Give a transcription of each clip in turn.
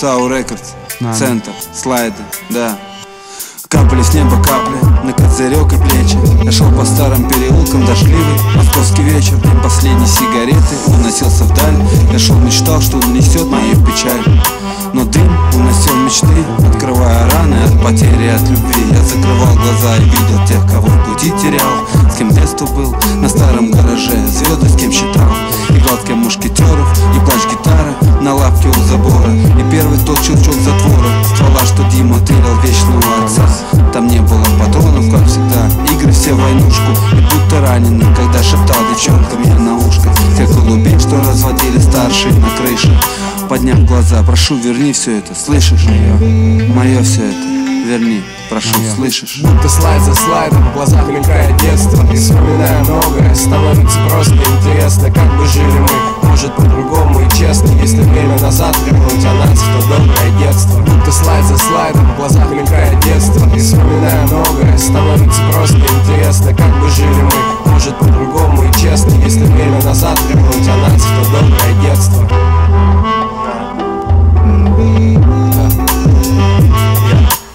САУ Рекордс, центр, слайды, да. Капали с неба капли на козырек и плечи. Я шел по старым переулкам, дождливый московский вечер. Дым последней сигареты уносился вдаль. Я шел, мечтал, что он несет мою печаль. Но дым уносил мечты, открывая раны от потери, от любви. Я закрывал глаза и видел тех, кого в пути терял. С кем детство был на старом гараже, звезды с кем считал. Играл с кем мушкетеров и плач гитары на лавке у забора. И первый тот щелчок затвора ствола, что Дима тырил вечного отца. Там не было патронов, как всегда. Игры все в войнушку, и будто раненый, когда шептал девчонкам я на ушко. Тех голубей, что разводили старшие на крыше. Подняв глаза, прошу, верни все это, слышишь? Мое все это, верни, прошу, слышишь? Будто слайд за слайдом, в глазах мелькает детство. И вспоминая многое, становится просто интересно, как бы жили мы, может по-другому и честно. Если время назад вернуть, а нас в то доброе детство. Будто слайд за слайдом, в глазах мелькает детство. И вспоминая многое, становится просто интересно, как бы жили мы, может по-другому и честно. Если время назад вернуть, а нас в то доброе детство.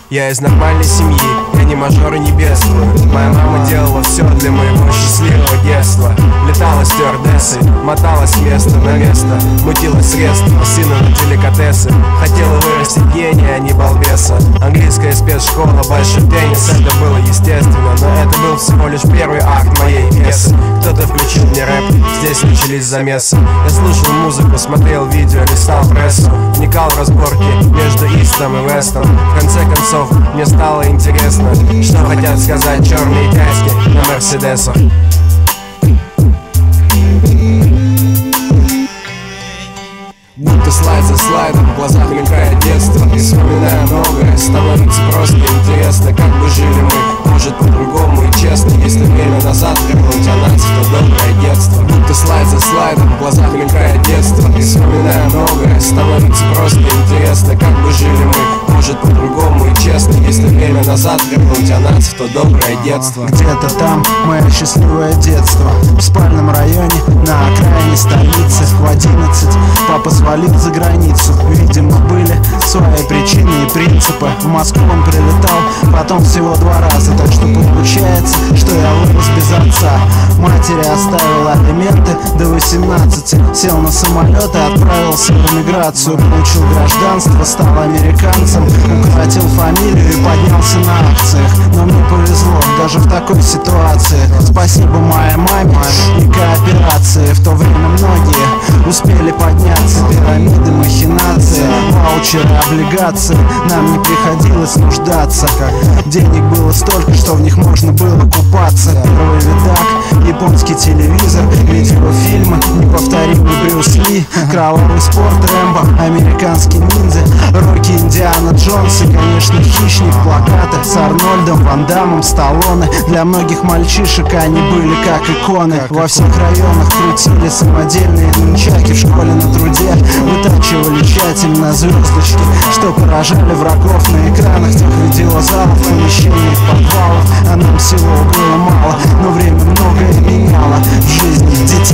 Я из нормальной семьи, я не мажор и не бедствую. Моя мама делала все для моего счастливого детства. Летала стюардессой, моталась с места на место, мутила средства, сына на деликатесы. Хотела вырастить гения, а не балбеса. Английская спецшкола, большой теннис, это было естественно. Но это был всего лишь первый акт моей пьесы. Кто-то включил мне рэп, здесь начались замесы. Я слушал музыку, смотрел видео, листал прессу, вникал в разборки между Истом и Вестом. В конце концов, мне стало интересно, что хотят сказать черные дядьки на мерседесах. Будто слайд за слайдом, в глазах мелькает детство. И вспоминая многое, становится просто интересно, как бы жили мы, может по-другому и честно. Если время назад вернуть, а нас в то доброе детство. Будто слайд за слайдом, в глазах мелькает детство. И вспоминая многое, становится просто интересно, как бы жили мы, может по-другому и честно. Если время назад вернуть, а нас в то доброе детство. Где-то там мое счастливое детство, в спальном районе на окраине столицы. В 11 папа свалил за границу. Видимо, были свои причины и принципы. В Москву он прилетал потом всего 2 раза. Так что получается, что я вырос без отца. Матери оставил алименты до 18. Сел на самолет и отправился в эмиграцию. Получил гражданство, стал американцем. Укоротил фамилию и поднялся на акциях. Но мне повезло даже в такой ситуации. Спасибо моей маме и кооперации. В то время многие успели подняться. Пирамиды, махинации, ваучеры, облигации. Нам не приходилось нуждаться. Денег было столько, что в них можно было купаться. Первый видак, японский телевизор, видеофильмы, неповторимый Брюс Ли, кровавый спорт Рэмбо, американский ниндзя, Рокки, Индиана Джонс и, конечно, Хищник, плакаты с Арнольдом, Ван Даммом, Сталлоне. Для многих мальчишек они были как иконы. Во всех районах крутили самодельные нунчаки. В школе на труде вытачивали тщательно звездочки, что поражали врагов на экранах тех видеозалов, помещений, подвалов. А нам всего было мало, но время многое меняло в жизни детей.